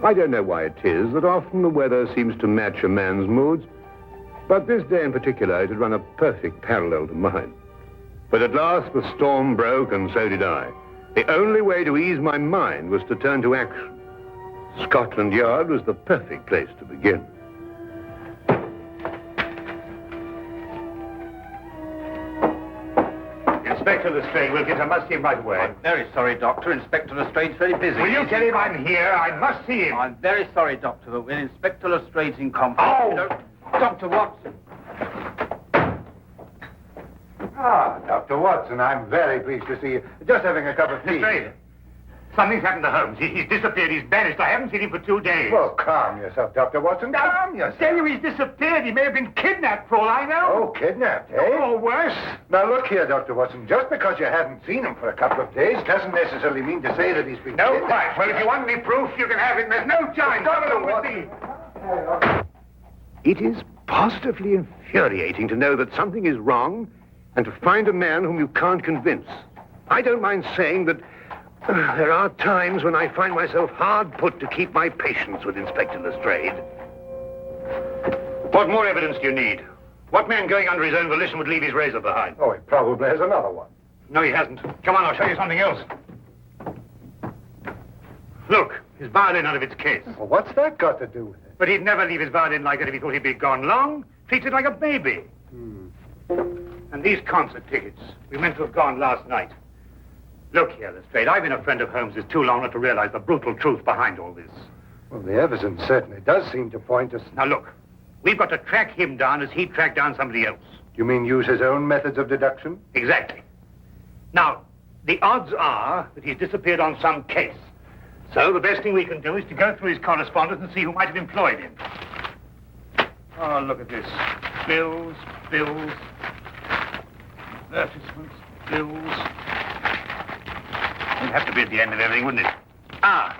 I don't know why it is that often the weather seems to match a man's moods, but this day in particular it had run a perfect parallel to mine. But at last the storm broke, and so did I. The only way to ease my mind was to turn to action. Scotland Yard was the perfect place to begin. Inspector Lestrade, we'll get him. Must see him right away. I'm very sorry, Doctor. Inspector Lestrade's very busy. Will you tell him I'm here? I must see him. I'm very sorry, Doctor, but when Inspector Lestrade's in conference... Oh! Dr. Watson. Ah, Dr. Watson, I'm very pleased to see you. Just having a cup of tea. Lestrade, something's happened to Holmes. He's disappeared. He's vanished. I haven't seen him for 2 days. Well, calm yourself, Dr. Watson. Calm yourself. I tell you, he's disappeared. He may have been kidnapped for all I know. Oh, kidnapped, eh? Or worse. Now, look here, Dr. Watson. Just because you haven't seen him for a couple of days doesn't necessarily mean to say that he's been No, kidnapped. quite. Well, if you want any proof, you can have it. There's no time. Dr. Watson. It is positively infuriating to know that something is wrong and to find a man whom you can't convince. I don't mind saying that there are times when I find myself hard put to keep my patience with Inspector Lestrade. What more evidence do you need? What man going under his own volition would leave his razor behind? Oh, he probably has another one. No, he hasn't. Come on, I'll show you something else. Look, his violin out of its case. Well, what's that got to do with it? But he'd never leave his violin like that if he thought he'd be gone long. Treats it like a baby. And these concert tickets, we meant to have gone last night. Look here, Lestrade, I've been a friend of Holmes's too long not to realize the brutal truth behind all this. Well, the evidence certainly does seem to point us... Now look, we've got to track him down as he tracked down somebody else. You mean use his own methods of deduction? Exactly. Now, the odds are that he's disappeared on some case. So the best thing we can do is to go through his correspondence and see who might have employed him. Oh, look at this. Bills, advertisements, bills. It'd have to be at the end of everything, wouldn't it? Now,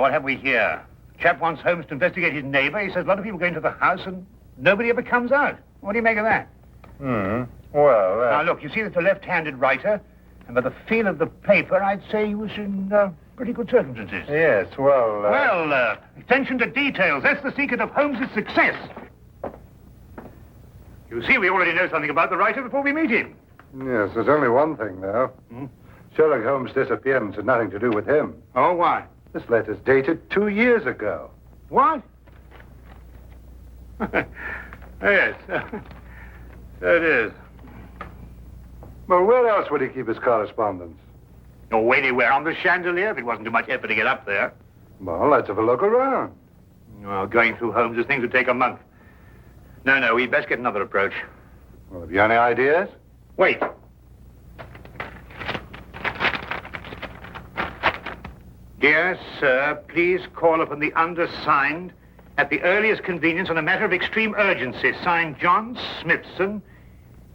what have we here? Chap wants Holmes to investigate his neighbor. He says a lot of people go into the house and nobody ever comes out. What do you make of that? Well, Now, look, you see that's a left-handed writer, and by the feel of the paper, I'd say he was in pretty good circumstances. Yes, well... Well, attention to details. That's the secret of Holmes' success. You see, we already know something about the writer before we meet him. Yes, there's only one thing, though. Sherlock Holmes' disappearance had nothing to do with him. Oh, why? This letter's dated 2 years ago. What? Yes, so it is. Well, where else would he keep his correspondence? Oh, anywhere on the chandelier, if it wasn't too much effort to get up there. Well, let's have a look around. Well, going through Holmes' things would take a month. No, we'd best get another approach. Well, have you any ideas? Wait. Dear sir, please call upon the undersigned at the earliest convenience on a matter of extreme urgency. Signed, John Smithson,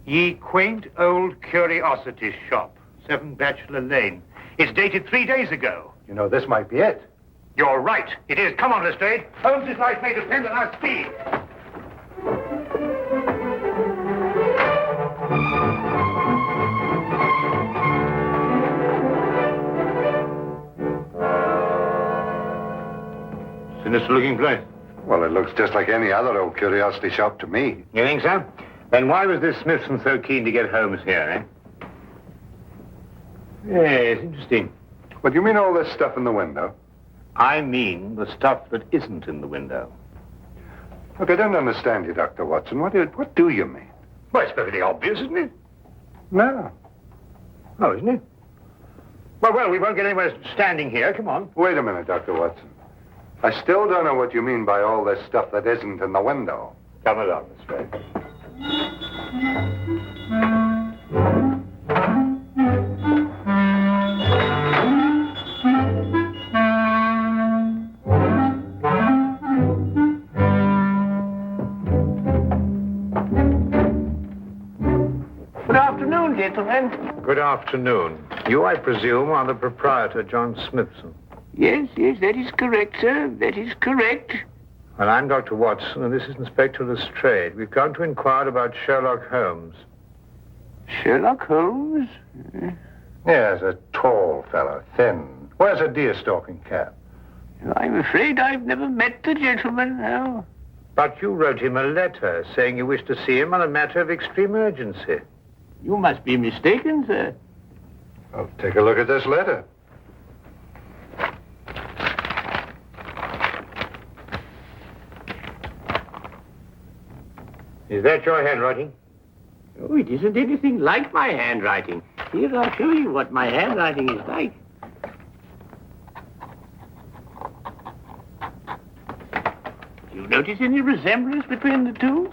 Ye Quaint Old Curiosity Shop, 7 Bachelor Lane. It's dated 3 days ago. You know, this might be it. You're right. It is. Come on, Lestrade. Holmes' life may depend on our speed. Sinister looking place. Well, it looks just like any other old curiosity shop to me. You think so? Then why was this Smithson so keen to get Holmes here, eh? Yes, interesting. What, do you mean all this stuff in the window? I mean the stuff that isn't in the window. Look, I don't understand you, Dr. Watson. What do you mean? Well, it's perfectly obvious, isn't it? No. Oh, isn't it? Well, we won't get anywhere standing here. Come on. Wait a minute, Dr. Watson. I still don't know what you mean by all this stuff that isn't in the window. Come along, Lestrade. Good afternoon, gentlemen. Good afternoon. You, I presume, are the proprietor, John Smithson. Yes, that is correct, sir. That is correct. Well, I'm Dr. Watson, and this is Inspector Lestrade. We've come to inquire about Sherlock Holmes. Sherlock Holmes? Yes, a tall fellow, thin. Wears a deer-stalking cap. I'm afraid I've never met the gentleman, no. But you wrote him a letter saying you wished to see him on a matter of extreme urgency. You must be mistaken, sir. Well, take a look at this letter. Is that your handwriting? Oh, it isn't anything like my handwriting. Here, I'll show you what my handwriting is like. Do you notice any resemblance between the two?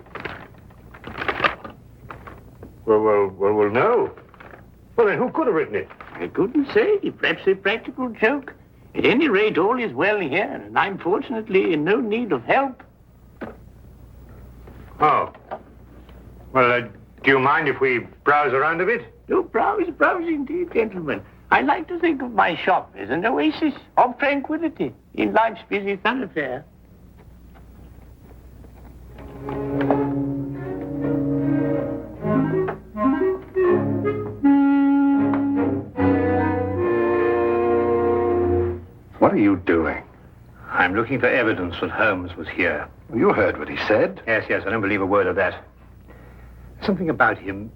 Well, no. Well, then who could have written it? I couldn't say. Perhaps a practical joke. At any rate, all is well here, and I'm fortunately in no need of help. Oh. Well, do you mind if we browse around a bit? No, browse indeed, gentlemen. I like to think of my shop as an oasis of tranquility in life's busy thoroughfare. What are you doing? I'm looking for evidence that Holmes was here. You heard what he said. Yes, I don't believe a word of that. Something about him.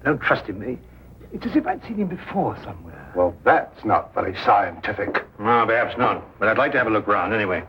I don't trust him. It's as if I'd seen him before somewhere. Well, that's not very scientific. No, perhaps not. But I'd like to have a look round anyway.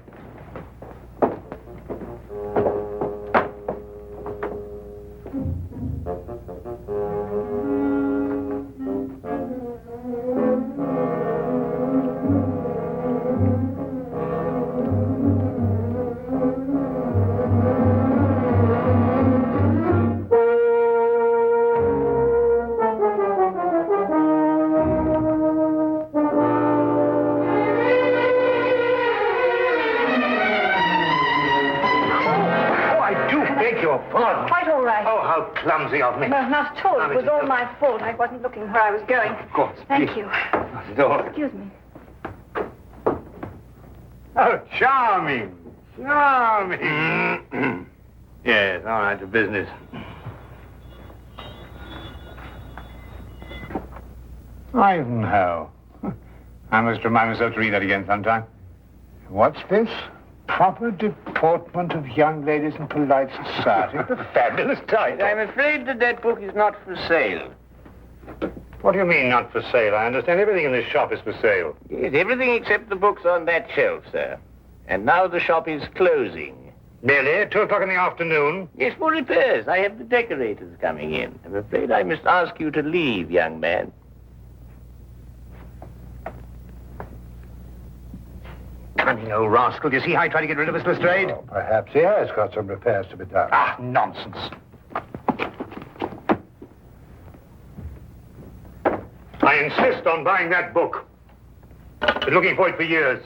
Quite all right. Oh, how clumsy of me. No, not at all. It was all my fault. I wasn't looking where I was going. Of course. Thank you. Not at all. Excuse me. Oh, charming. Charming. Yes, all right, to business. Ivanhoe. I must remind myself to read that again sometime. What's this? Proper deportment of young ladies in polite society. What a fabulous title. I'm afraid that book is not for sale. What do you mean, not for sale? I understand everything in this shop is for sale. Yes, everything except the books on that shelf, sir. And now the shop is closing. Really? 2 o'clock in the afternoon? Yes, for repairs. I have the decorators coming in. I'm afraid I must ask you to leave, young man. Cunning old rascal. Do you see how he tried to get rid of us, Lestrade? Well, perhaps he has got some repairs to be done. Ah, nonsense. I insist on buying that book. Been looking for it for years.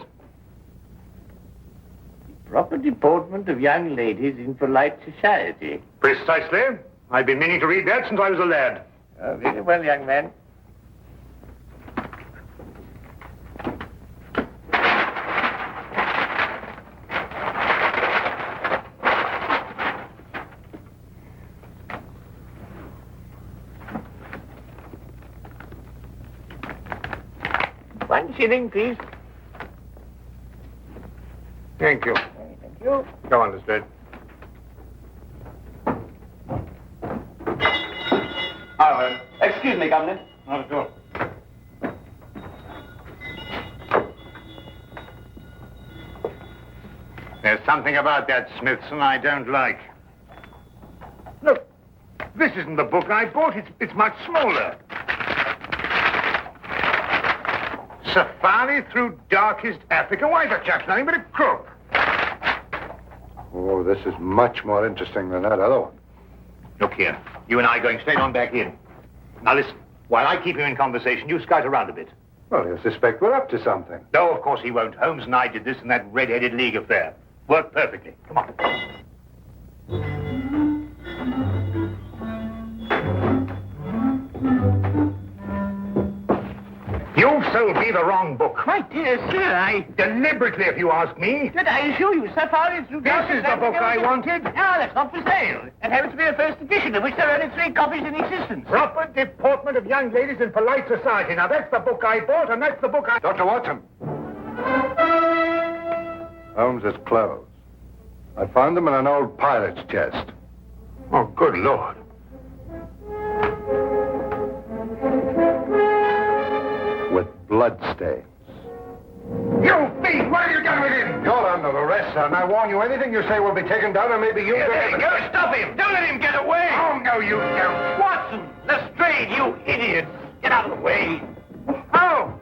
Proper deportment of young ladies in polite society. Precisely. I've been meaning to read that since I was a lad. Very well, young man. $1 please. Thank you. Thank you. Go on, Lestrade. Excuse me, Governor. Not at all. There's something about that Smithson I don't like. Look, this isn't the book I bought. It's much smaller. Safari through darkest Africa. Why, the chap's nothing but a crook. Oh, this is much more interesting than that other one. Look here. You and I are going straight on back in. Now listen, while I keep him in conversation, you scout around a bit. Well, he'll suspect we're up to something. No, of course he won't. Holmes and I did this in that red-headed league affair. Worked perfectly. Come on. You've sold me the wrong book. My dear sir, Deliberately, if you ask me. But I assure you, Safari through This is the book I wanted. No, that's not for sale. It happens to be a first edition, of which there are only 3 copies in existence. Proper deportment of young ladies in polite society. Now, that's the book I bought, and that's the book I... Dr. Watson. Holmes's clothes. I found them in an old pilot's chest. Oh, good Lord. With bloodstains. You thief! What have you done with him? You're under arrest, sir, and I warn you, anything you say will be taken down and maybe you... Go stop him! Don't let him get away! Oh, no, you don't. Watson! Lestrade, you idiot! Get out of the way! Oh!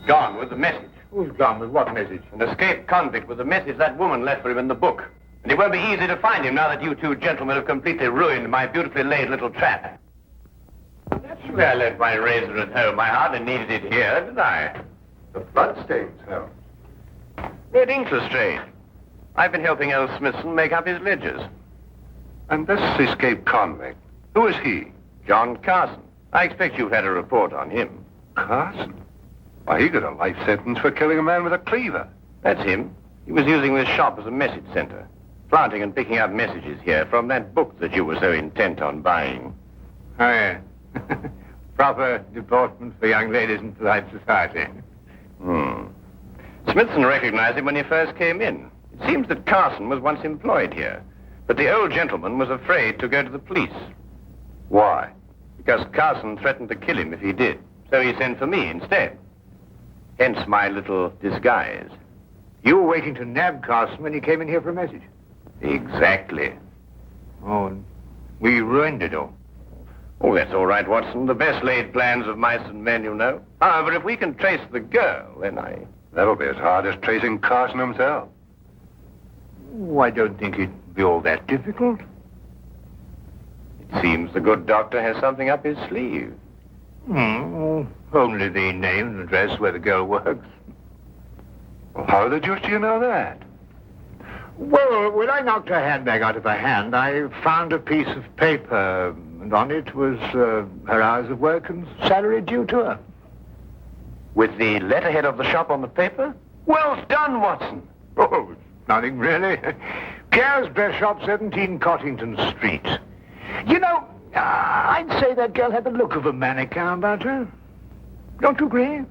Gone with the message. Who's gone with what message? An escaped convict with the message that woman left for him in the book. And it won't be easy to find him now that you two gentlemen have completely ruined my beautifully laid little trap. Naturally, I left my razor at home. I hardly needed it here, did I? The bloodstains, Holmes. Red ink, Lestrade. I've been helping old Smithson make up his ledgers. And this escaped convict, who is he? John Carson. I expect you've had a report on him. Carson? Why, he got a life sentence for killing a man with a cleaver. That's him. He was using this shop as a message center, planting and picking up messages here from that book that you were so intent on buying. Oh, yeah. Proper deportment for young ladies in polite society. Smithson recognized him when he first came in. It seems that Carson was once employed here, but the old gentleman was afraid to go to the police. Why? Because Carson threatened to kill him if he did, so he sent for me instead. Hence my little disguise. You were waiting to nab Carson when he came in here for a message. Exactly. Oh, and we ruined it all. Oh, that's all right, Watson. The best laid plans of mice and men, you know. However, if we can trace the girl, then That'll be as hard as tracing Carson himself. Oh, I don't think it'd be all that difficult. It seems the good doctor has something up his sleeve. Only the name and address where the girl works. Well, how the deuce do you know that? Well, when I knocked her handbag out of her hand, I found a piece of paper, and on it was her hours of work and salary due to her. With the letterhead of the shop on the paper? Well done, Watson. Oh, it's nothing really. Pierre's Dress Shop, 17 Cottington Street. You know, I'd say that girl had the look of a mannequin about her. Don't you agree?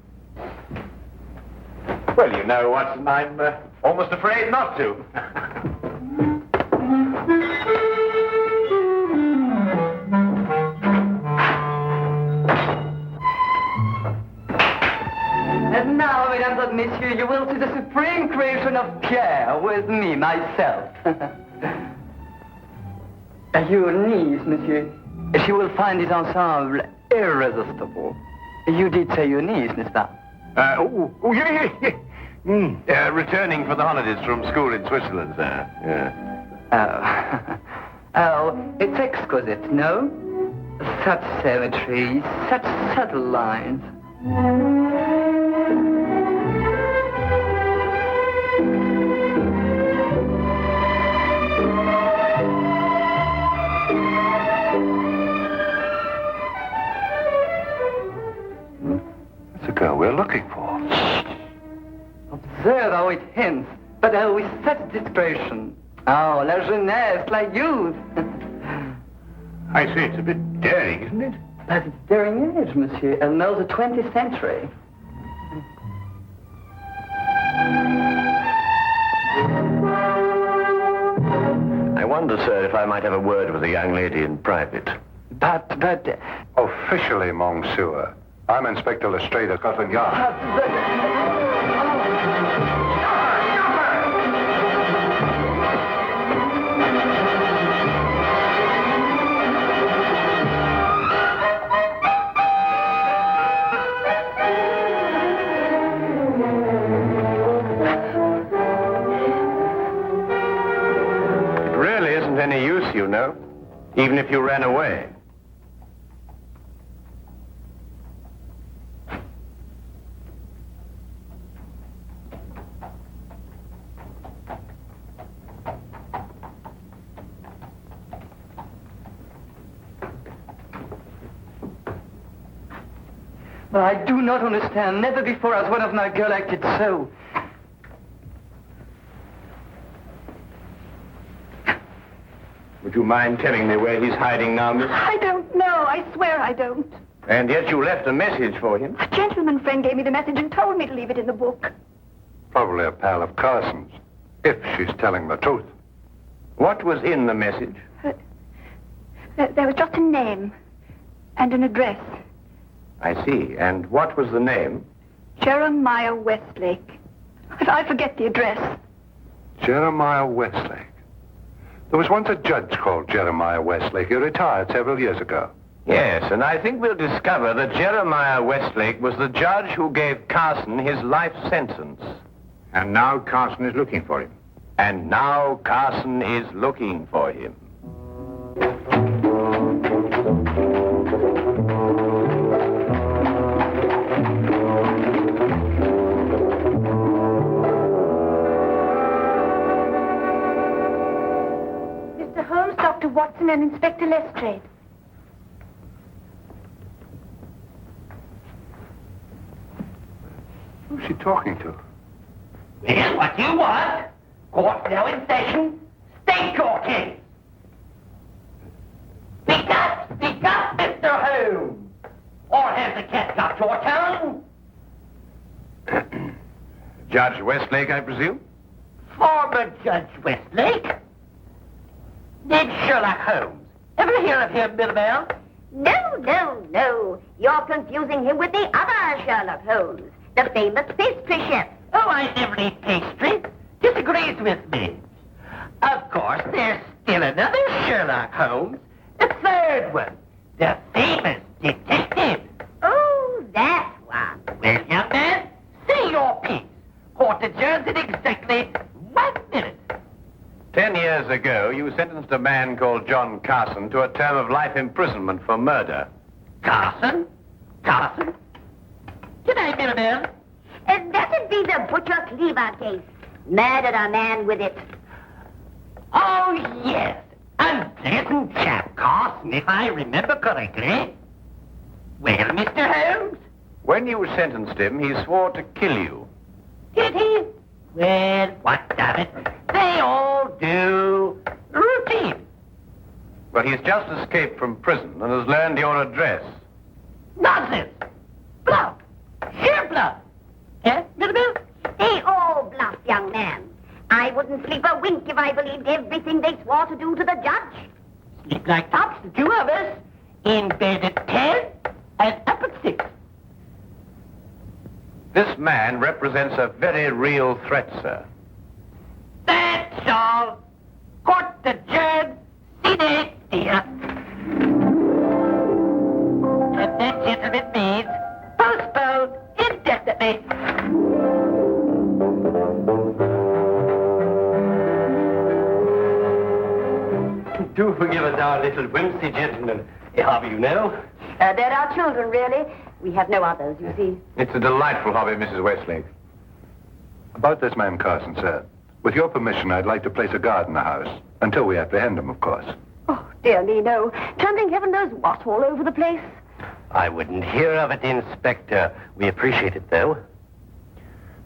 Well, you know, Watson, I'm almost afraid not to. And now, mesdames and messieurs, you will see the supreme creation of Pierre with me, myself. Your niece, monsieur. She will find this ensemble irresistible. You did say your niece, n'est-ce pas? Yeah. Returning for the holidays from school in Switzerland, sir. Yeah. Oh, it's exquisite, no? Such symmetry, such subtle lines. That's the girl we're looking for. Observe how it hints, but how with such discretion. Oh, la jeunesse, la youth. I say it's a bit daring, isn't it? But it's daring age, monsieur, and now the 20th century. I wonder, sir, if I might have a word with the young lady in private. But... Officially, Monsieur. I'm Inspector Lestrade of Scotland Yard. It really isn't any use, you know, even if you ran away. But I do not understand. Never before has one of my girl acted so. Would you mind telling me where he's hiding now, miss? I don't know. I swear I don't. And yet you left a message for him. A gentleman friend gave me the message and told me to leave it in the book. Probably a pal of Carson's, if she's telling the truth. What was in the message? There was just a name and an address. I see. And what was the name? Jeremiah Westlake. But I forget the address. Jeremiah Westlake. There was once a judge called Jeremiah Westlake. He retired several years ago. Yes, and I think we'll discover that Jeremiah Westlake was the judge who gave Carson his life sentence. And now Carson is looking for him. And now Carson is looking for him. Mr. Holmes, Dr. Watson, and Inspector Lestrade. Who's she talking to? Well, what do you want? Court now in session. State your case. Speak up, Mr. Holmes. Or has the cat got your tongue? Judge Westlake, I presume? Former Judge Westlake? Did Sherlock Holmes ever hear of him, Billabelle? No. You're confusing him with the other Sherlock Holmes, the famous pastry chef. Oh, I never eat pastry. Disagrees with me. Of course, there's still another Sherlock Holmes, the third one, the famous detective. Oh, that one. Well, young man, say your piece. Court adjourns in exactly 1 minute. 10 years ago, you sentenced a man called John Carson to a term of life imprisonment for murder. Carson? G'day, Billabelle. That'd be the Butcher Cleaver case. Murdered a man with it. Oh, yes. Unpleasant chap, Carson, if I remember correctly. Well, Mr. Holmes? When you sentenced him, he swore to kill you. Did he? Well, what of it? They all do. Routine. But he's just escaped from prison and has learned your address. Nonsense. Bluff. Sheer bluff. Eh, Billabelle? They all bluff, young man. I wouldn't sleep a wink if I believed everything they swore to do to the judge. Sleep like tops, the two of us. In bed at 10 and up at 6. This man represents a very real threat, sir. That's all. Court adjourned. Sine dia. And that, gentlemen, means postponed indefinitely. Do forgive us our little whimsy, gentlemen. A hobby, you know. They're our children, really. We have no others, you see. It's a delightful hobby, Mrs. Westlake. About this man Carson, sir. With your permission, I'd like to place a guard in the house. Until we apprehend him, of course. Oh, dear me, no. Trampling heaven knows what all over the place. I wouldn't hear of it, Inspector. We appreciate it, though.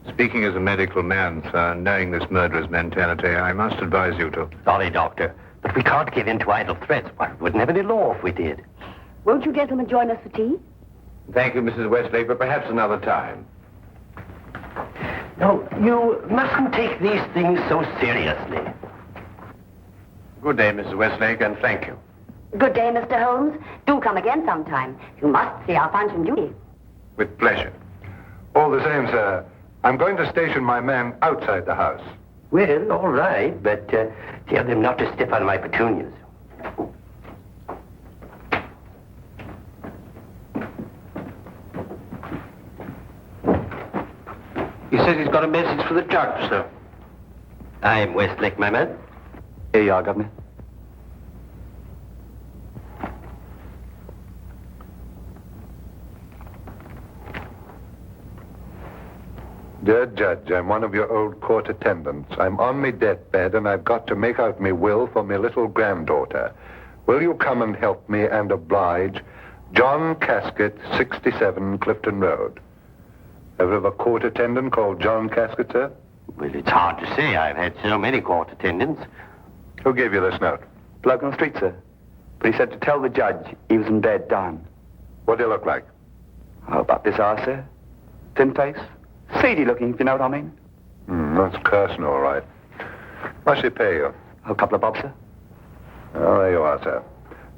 Speaking as a medical man, sir, knowing this murderer's mentality, I must advise you to... Sorry, Doctor, but we can't give in to idle threats. Why, we wouldn't have any law if we did. Won't you gentlemen join us for tea? Thank you, Mrs. Westlake, but perhaps another time. No, you mustn't take these things so seriously. Good day, Mrs. Westlake, and thank you. Good day, Mr. Holmes. Do come again sometime. You must see our Punch and Judy. With pleasure. All the same, sir, I'm going to station my man outside the house. Well, all right, but tell them not to step on my petunias. He says he's got a message for the judge, sir. I'm Westlake, my man. Here you are, Governor. Dear Judge, I'm one of your old court attendants. I'm on me deathbed, and I've got to make out me will for me little granddaughter. Will you come and help me and oblige? John Casket, 67 Clifton Road. Ever have a court attendant called John Casket, sir? Well, it's hard to say. I've had so many court attendants. Who gave you this note? Bloke on the street, sir. But he said to tell the judge he was in bed dying. What do you look like? How about this hour, sir? Thin face? Seedy looking, if you know what I mean. That's Carson, all right. What's she pay you? A couple of bob, sir. Oh, there you are, sir.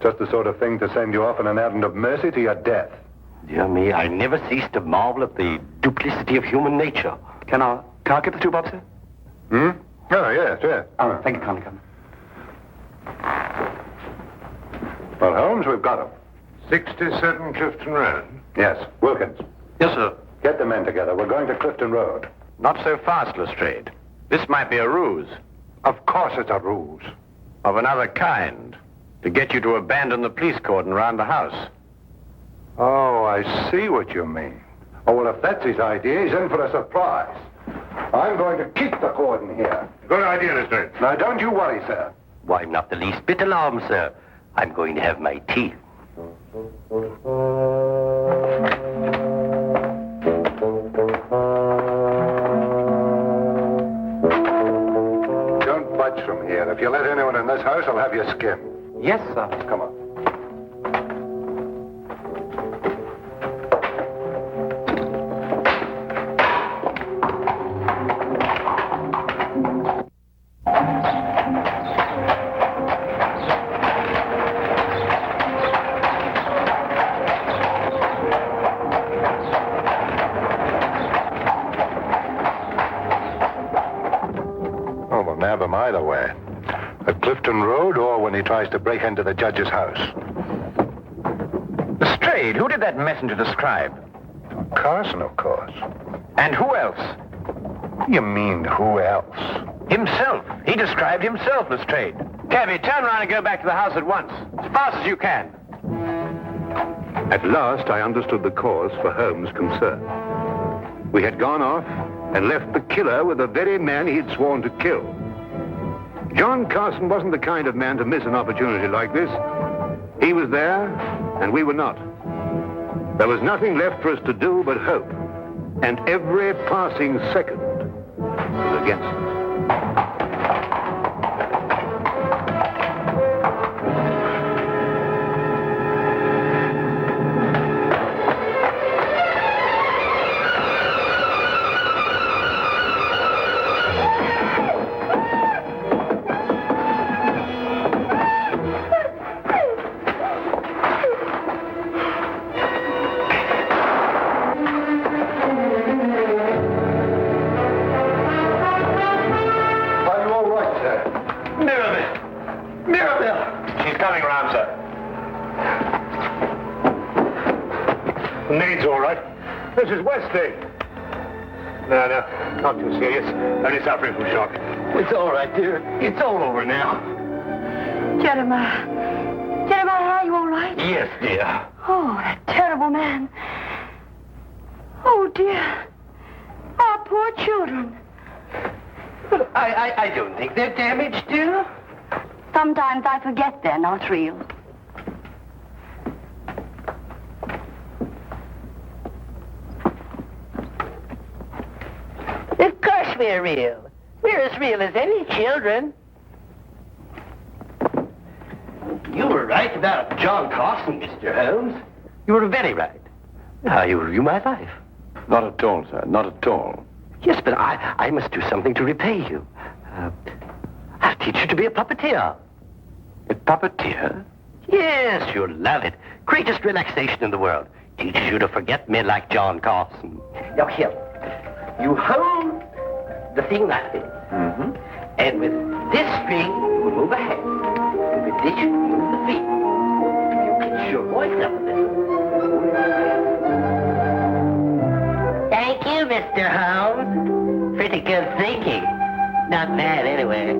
Just the sort of thing to send you off on an errand of mercy to your death. Dear me, I never cease to marvel at the duplicity of human nature. Can I get the 2 bob, sir? Oh, yes. Oh, thank you kindly, Colonel. Well, Holmes, we've got him. 67 Clifton Road. Yes, Wilkins. Yes, sir. Get the men together. We're going to Clifton Road. Not so fast, Lestrade. This might be a ruse. Of course it's a ruse. Of another kind. To get you to abandon the police cordon around the house. Oh, I see what you mean. Oh, well, if that's his idea, he's in for a surprise. I'm going to keep the cordon here. Good idea, Lestrade. Now, don't you worry, sir. Why, not the least bit alarmed, sir. I'm going to have my tea. Don't budge from here. If you let anyone in this house, I'll have you skinned. Yes, sir. Come on. Oh, well, nab him either way. At Clifton Road or when he tries to break into the judge's house. Lestrade, who did that messenger describe? Carson, of course. And who else? You mean who else? Himself. He described himself, Lestrade. Cabby, turn around and go back to the house at once. As fast as you can. At last, I understood the cause for Holmes' concern. We had gone off and left the killer with the very man he'd sworn to kill. John Carson wasn't the kind of man to miss an opportunity like this. He was there, and we were not. There was nothing left for us to do but hope, and every passing second was against us. She's coming around, sir. The maid's all right. This is Lestrade. No, not too serious. Only suffering from shock. It's all right, dear. It's all over now. Jeremiah, are you all right? Yes, dear. Oh, that terrible man. Oh, dear. Our poor children. But I don't think they're damaged, dear. Sometimes I forget they're not real. Of course we're real. We're as real as any children. You were right about John Carson, Mr. Holmes. You were very right. How you ruined my life. Not at all, sir. Not at all. Yes, but I must do something to repay you. I'll teach you to be a puppeteer. A puppeteer? Yes, you'll love it. Greatest relaxation in the world. Teaches you to forget men like John Carson. Now, here. You hold the thing like this. Mm-hmm. And with this string, you will move a hand. And with this, you move the feet. You pitch your voice up a little. Thank you, Mr. Holmes. Pretty good thinking. Not bad, anyway.